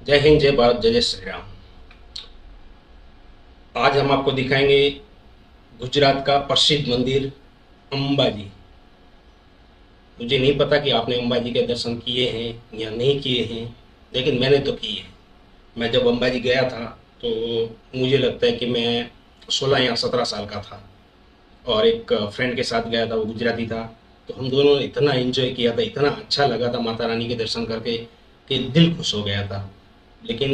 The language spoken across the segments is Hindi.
जय हिंद, जय भारत, जय जय श्री राम। आज हम आपको दिखाएंगे गुजरात का प्रसिद्ध मंदिर अंबाजी। मुझे नहीं पता कि आपने अंबाजी के दर्शन किए हैं या नहीं किए हैं, लेकिन मैंने तो किए हैं। मैं जब अंबाजी गया था तो मुझे लगता है कि मैं 16 या 17 साल का था और एक फ्रेंड के साथ गया था, वो गुजराती था। तो हम दोनों ने इतना एंजॉय किया था, इतना अच्छा लगा था माता रानी के दर्शन करके कि दिल खुश हो गया था। लेकिन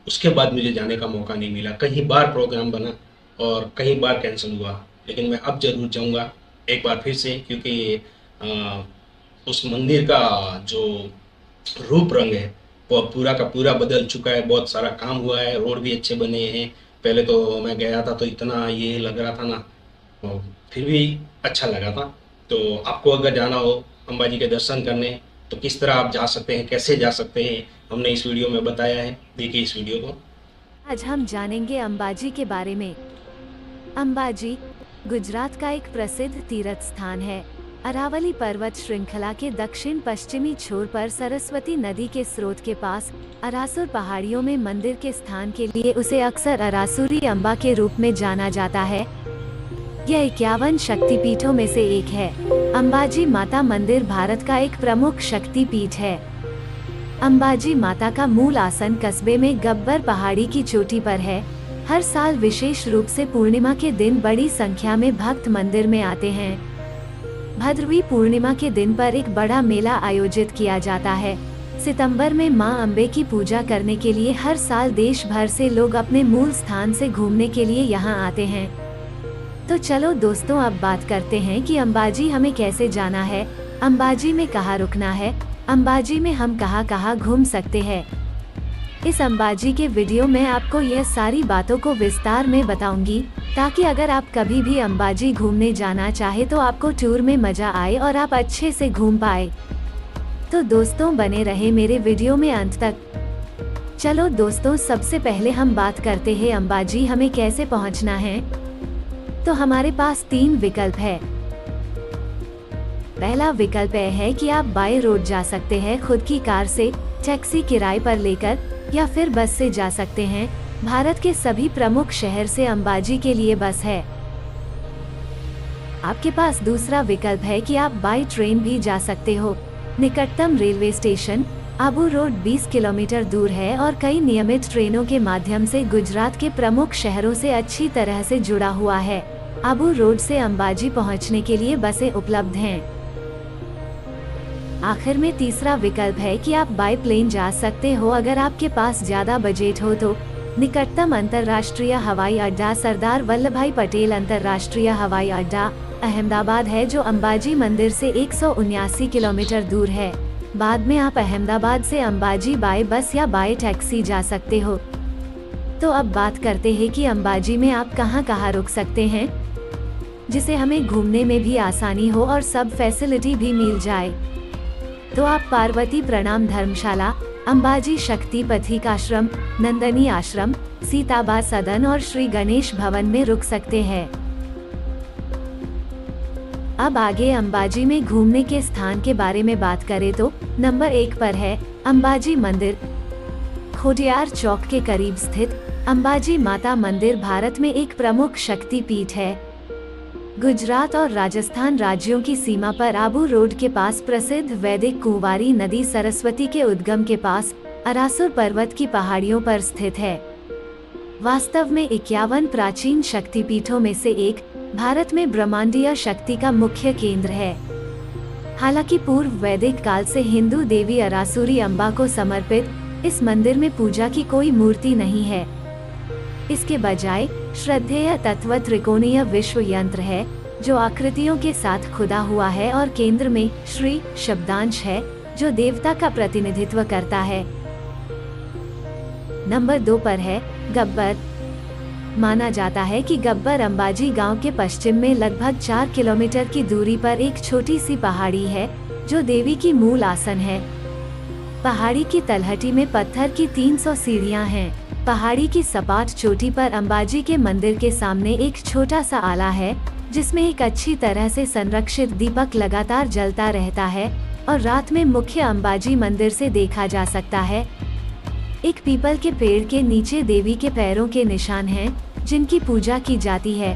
उसके बाद मुझे जाने का मौका नहीं मिला। कई बार प्रोग्राम बना और कई बार कैंसिल हुआ, लेकिन मैं अब ज़रूर जाऊंगा एक बार फिर से, क्योंकि अ, उस मंदिर का जो रूप रंग है वो अब पूरा का पूरा बदल चुका है। बहुत सारा काम हुआ है, रोड भी अच्छे बने हैं। पहले तो मैं गया था तो इतना ये लग रहा था ना, तो फिर भी अच्छा लगा था। तो आपको अगर जाना हो अंबाजी के दर्शन करने तो किस तरह आप जा सकते हैं, कैसे जा सकते हैं, हमने इस वीडियो में बताया है। देखिए इस वीडियो को। आज हम जानेंगे अंबाजी के बारे में। अंबाजी गुजरात का एक प्रसिद्ध तीर्थ स्थान है। अरावली पर्वत श्रृंखला के दक्षिण पश्चिमी छोर पर सरस्वती नदी के स्रोत के पास अरासुर पहाड़ियों में मंदिर के स्थान के लिए उसे अक्सर अरासुरी अम्बा के रूप में जाना जाता है। यह 51 शक्तिपीठों में से एक है। अंबाजी माता मंदिर भारत का एक प्रमुख शक्तिपीठ है। अंबाजी माता का मूल आसन कस्बे में गब्बर पहाड़ी की चोटी पर है। हर साल विशेष रूप से पूर्णिमा के दिन बड़ी संख्या में भक्त मंदिर में आते हैं। भद्रवी पूर्णिमा के दिन पर एक बड़ा मेला आयोजित किया जाता है। सितंबर में मां अम्बे की पूजा करने के लिए हर साल देश भर से लोग अपने मूल स्थान से घूमने के लिए यहां आते हैं। तो चलो दोस्तों, अब बात करते हैं कि अंबाजी हमें कैसे जाना है, अंबाजी में कहाँ रुकना है, अंबाजी में हम कहाँ कहाँ घूम सकते हैं। इस अंबाजी के वीडियो में आपको यह सारी बातों को विस्तार में बताऊंगी, ताकि अगर आप कभी भी अंबाजी घूमने जाना चाहे तो आपको टूर में मजा आए और आप अच्छे से घूम पाए। तो दोस्तों बने रहे मेरे वीडियो में अंत तक। चलो दोस्तों, सबसे पहले हम बात करते हैं अंबाजी हमें कैसे पहुंचना है। तो हमारे पास 3 विकल्प है। पहला विकल्प यह है कि आप बाय रोड जा सकते हैं खुद की कार से, टैक्सी किराए पर लेकर, या फिर बस से जा सकते हैं। भारत के सभी प्रमुख शहर से अंबाजी के लिए बस है। आपके पास दूसरा विकल्प है कि आप बाय ट्रेन भी जा सकते हो। निकटतम railway station Abu road 20 kilometre दूर है और कई नियमित ट्रेनों के माध्यम से गुजरात के प्रमुख शहरों से अच्छी तरह से जुड़ा हुआ है। आबू रोड से अंबाजी पहुंचने के लिए बसें उपलब्ध हैं। आखिर में तीसरा विकल्प है कि आप बाय प्लेन जा सकते हो अगर आपके पास ज्यादा बजट हो तो। निकटतम अंतर्राष्ट्रीय हवाई अड्डा सरदार वल्लभभाई पटेल अंतर्राष्ट्रीय हवाई अड्डा अहमदाबाद है, जो अंबाजी मंदिर से 179 किलोमीटर दूर है। बाद में आप अहमदाबाद से अंबाजी बाय बस या बाय टैक्सी जा सकते हो। तो अब बात करते हैं कि अंबाजी में आप कहाँ कहाँ रुक सकते हैं, जिसे हमें घूमने में भी आसानी हो और सब फैसिलिटी भी मिल जाए। तो आप पार्वती प्रणाम धर्मशाला, अंबाजी शक्ति पथिक आश्रम, नंदनी आश्रम, सीताबा सदन और श्री गणेश भवन में रुक सकते हैं। अब आगे अंबाजी में घूमने के स्थान के बारे में बात करें तो नंबर 1 पर है अंबाजी मंदिर। खोडियार चौक के करीब स्थित अंबाजी माता मंदिर भारत में एक प्रमुख शक्ति पीठ है। गुजरात और राजस्थान राज्यों की सीमा पर आबू रोड के पास प्रसिद्ध वैदिक कुंवारी नदी सरस्वती के उद्गम के पास अरासुर पर्वत की पहाड़ियों पर स्थित है। वास्तव में 51 प्राचीन शक्तिपीठों में से एक, भारत में ब्रह्मांडीय शक्ति का मुख्य केंद्र है। हालांकि पूर्व वैदिक काल से हिंदू देवी अरासुरी अम्बा को समर्पित इस मंदिर में पूजा की कोई मूर्ति नहीं है। इसके बजाय श्रद्धेय तत्व त्रिकोणीय विश्व यंत्र है, जो आकृतियों के साथ खुदा हुआ है और केंद्र में श्री शब्दांश है, जो देवता का प्रतिनिधित्व करता है। नंबर 2 पर है गब्बर। माना जाता है कि गब्बर अंबाजी गांव के पश्चिम में लगभग 4 किलोमीटर की दूरी पर एक छोटी सी पहाड़ी है, जो देवी की मूल आसन है। पहाड़ी की तलहटी में पत्थर की 300 सीढ़ियां हैं। पहाड़ी की सपाट चोटी पर अंबाजी के मंदिर के सामने एक छोटा सा आला है, जिसमें एक अच्छी तरह से संरक्षित दीपक लगातार जलता रहता है और रात में मुख्य अंबाजी मंदिर से देखा जा सकता है। एक पीपल के पेड़ के नीचे देवी के पैरों के निशान हैं, जिनकी पूजा की जाती है।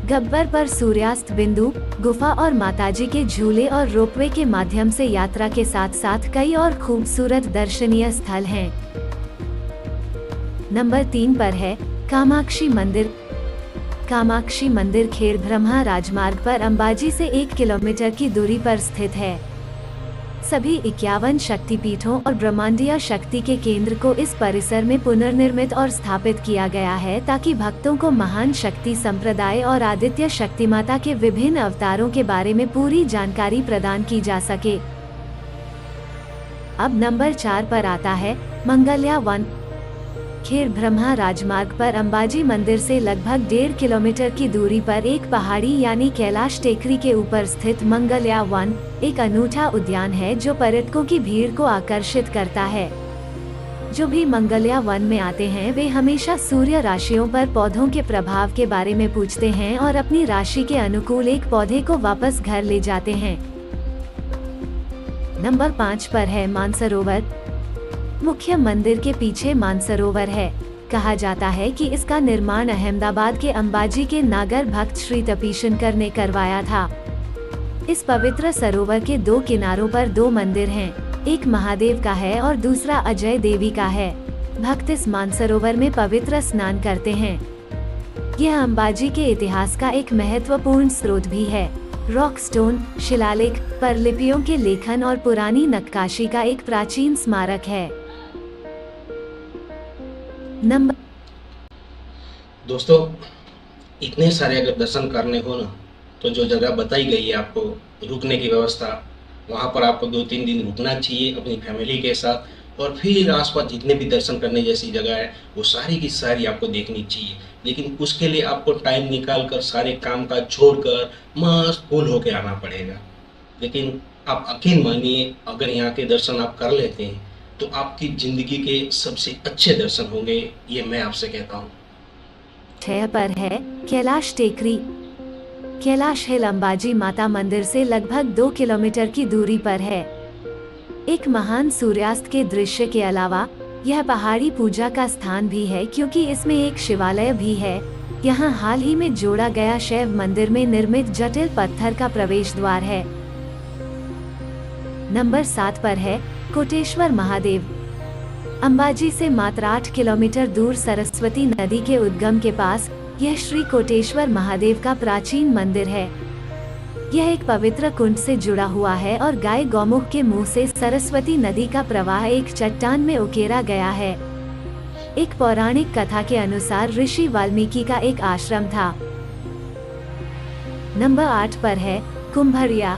गब्बर पर सूर्यास्त बिंदु, गुफा और माताजी के झूले और रोपवे के माध्यम से यात्रा के साथ साथ कई और खूबसूरत दर्शनीय स्थल हैं। नंबर 3 पर है कामाक्षी मंदिर। कामाक्षी मंदिर खेड़ ब्रह्मा राजमार्ग पर अंबाजी से 1 किलोमीटर की दूरी पर स्थित है। सभी 51 शक्तिपीठों और ब्रह्मांडीय शक्ति के केंद्र को इस परिसर में पुनर्निर्मित और स्थापित किया गया है, ताकि भक्तों को महान शक्ति संप्रदाय और आदित्य शक्ति माता के विभिन्न अवतारों के बारे में पूरी जानकारी प्रदान की जा सके। अब नंबर 4 पर आता है मंगल्या वन। खेड़ ब्रह्मा राजमार्ग पर अंबाजी मंदिर से लगभग 1.5 किलोमीटर की दूरी पर एक पहाड़ी यानी कैलाश टेकरी के ऊपर स्थित मंगल्या वन एक अनूठा उद्यान है, जो पर्यटकों की भीड़ को आकर्षित करता है। जो भी मंगल्या वन में आते हैं वे हमेशा सूर्य राशियों पर पौधों के प्रभाव के बारे में पूछते हैं और अपनी राशि के अनुकूल एक पौधे को वापस घर ले जाते हैं। नंबर 5 पर है मानसरोवर। मुख्य मंदिर के पीछे मानसरोवर है। कहा जाता है कि इसका निर्माण अहमदाबाद के अंबाजी के नागर भक्त श्री तपीशंकर ने करवाया था। इस पवित्र सरोवर के 2 किनारों पर 2 मंदिर हैं, एक महादेव का है और दूसरा अजय देवी का है। भक्त इस मानसरोवर में पवित्र स्नान करते हैं। यह अंबाजी के इतिहास का एक महत्वपूर्ण स्रोत भी है। रॉक स्टोन, शिलालेख, परलिपियों के लेखन और पुरानी नक्काशी का एक प्राचीन स्मारक है। नंबर दोस्तों, इतने सारे अगर दर्शन करने हो ना, तो जो जगह बताई गई है आपको रुकने की व्यवस्था, वहाँ पर आपको 2-3 दिन रुकना चाहिए अपनी फैमिली के साथ। और फिर आसपास जितने भी दर्शन करने जैसी जगह है वो सारी की सारी आपको देखनी चाहिए। लेकिन उसके लिए आपको टाइम निकाल कर सारे काम काज छोड़कर मस्त कूल होके आना पड़ेगा। लेकिन आप यकीन मानिए, अगर यहाँ के दर्शन आप कर लेते हैं तो आपकी जिंदगी के सबसे अच्छे दर्शन होंगे, ये मैं आपसे कहता हूँ। 6 पर है कैलाश टेकरी। कैलाश हिल अंबाजी माता मंदिर से लगभग 2 किलोमीटर की दूरी पर है। एक महान सूर्यास्त के दृश्य के अलावा यह पहाड़ी पूजा का स्थान भी है, क्योंकि इसमें एक शिवालय भी है। यहाँ हाल ही में जोड़ा गया शैव मंदिर में निर्मित जटिल पत्थर का प्रवेश द्वार है। नंबर 7 पर है कोटेश्वर महादेव। अंबाजी से मात्र 8 किलोमीटर दूर सरस्वती नदी के उद्गम के पास यह श्री कोटेश्वर महादेव का प्राचीन मंदिर है। यह एक पवित्र कुंड से जुड़ा हुआ है और गाय गौमुख के मुंह से सरस्वती नदी का प्रवाह एक चट्टान में उकेरा गया है। एक पौराणिक कथा के अनुसार ऋषि वाल्मीकि का एक आश्रम था। नंबर 8 पर है कुंभरिया।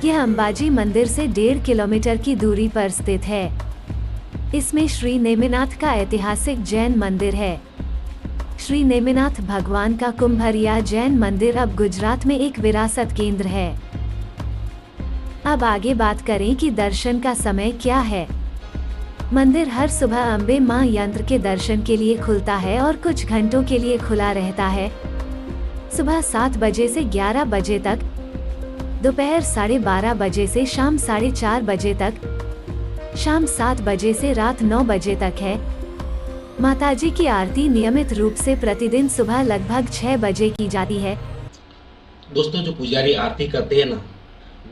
यह अंबाजी मंदिर से 1.5 किलोमीटर की दूरी पर स्थित है। इसमें श्री नेमिनाथ का ऐतिहासिक जैन मंदिर है। श्री नेमिनाथ भगवान का कुंभरिया जैन मंदिर अब गुजरात में एक विरासत केंद्र है। अब आगे बात करें कि दर्शन का समय क्या है। मंदिर हर सुबह अम्बे मां यंत्र के दर्शन के लिए खुलता है और कुछ घंटों के लिए खुला रहता है। सुबह 7 बजे से 11 बजे तक, दोपहर 12:30 बजे से शाम 4:30 बजे तक, शाम 7 बजे से रात 9 बजे तक है। माताजी की आरती नियमित रूप से प्रतिदिन सुबह लगभग 6 बजे की जाती है। दोस्तों, जो पुजारी आरती करते हैं ना,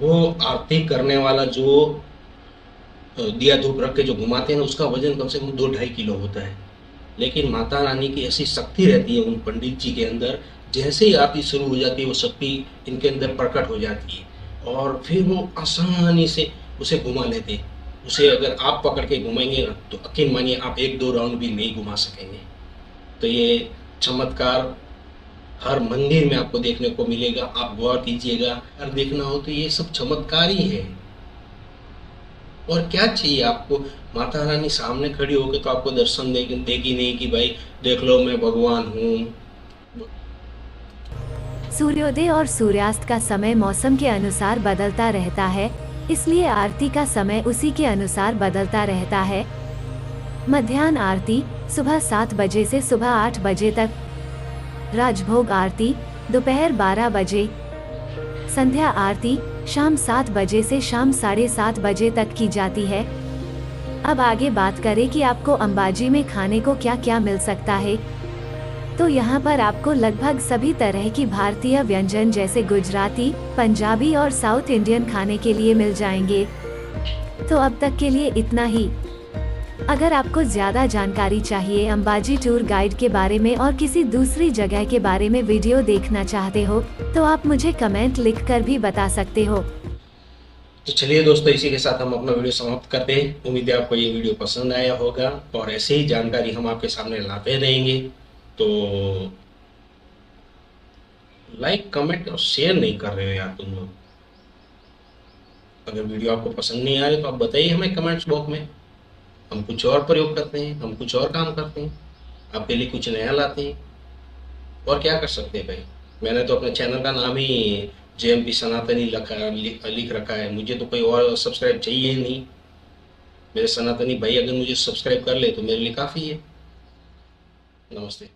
वो आरती करने वाला जो दिया धूप रख के जो घुमाते हैं ना, उसका वजन कम से कम 2-2.5 किलो होता है। लेकिन माता रानी की ऐसी शक्ति रहती है उन पंडित जी के अंदर, जैसे ही आरती शुरू हो जाती है वो शक्ति इनके अंदर प्रकट हो जाती है और फिर वो आसानी से उसे घुमा लेते हैं। उसे अगर आप पकड़ के घुमाएंगे ना, तो यकीन मानिए आप 1-2 राउंड भी नहीं घुमा सकेंगे। तो ये चमत्कार हर मंदिर में आपको देखने को मिलेगा। आप गौर कीजिएगा, अगर देखना हो तो ये सब चमत्कार ही है। और क्या चाहिए आपको, माता रानी सामने खड़ी होकर तो आपको दर्शन देगी नहीं कि भाई देख लो मैं भगवान हूँ। सूर्योदय और सूर्यास्त का समय मौसम के अनुसार बदलता रहता है, इसलिए आरती का समय उसी के अनुसार बदलता रहता है। मध्याह्न आरती सुबह 7 बजे से सुबह 8 बजे तक, राजभोग आरती दोपहर 12 बजे, संध्या आरती शाम 7 बजे से शाम 7:30 बजे तक की जाती है। अब आगे बात करें कि आपको अंबाजी में खाने को क्या क्या मिल सकता है। तो यहाँ पर आपको लगभग सभी तरह की भारतीय व्यंजन जैसे गुजराती, पंजाबी और साउथ इंडियन खाने के लिए मिल जाएंगे। तो अब तक के लिए इतना ही। अगर आपको ज्यादा जानकारी चाहिए अंबाजी टूर गाइड के बारे में और किसी दूसरी जगह के बारे में वीडियो देखना चाहते हो तो आप मुझे कमेंट लिख कर भी बता सकते हो। तो चलिए दोस्तों, इसी के साथ हम अपना वीडियो समाप्त करते हैं। उम्मीद है आपको ये वीडियो पसंद आया होगा और ऐसे ही जानकारी हम आपके सामने लाते रहेंगे। तो लाइक, कमेंट और शेयर नहीं कर रहे हो यार तुम लोग। अगर वीडियो आपको पसंद नहीं आ रही तो आप बताइए हमें कमेंट्स बॉक्स में। हम कुछ और प्रयोग करते हैं, हम कुछ और काम करते हैं, आपके लिए कुछ नया लाते हैं। और क्या कर सकते हैं भाई। मैंने तो अपने चैनल का नाम ही JMP सनातनी लिख रखा है। मुझे तो कोई और सब्सक्राइब चाहिए ही नहीं। मेरे सनातनी भाई अगर मुझे सब्सक्राइब कर ले तो मेरे लिए काफ़ी है। नमस्ते।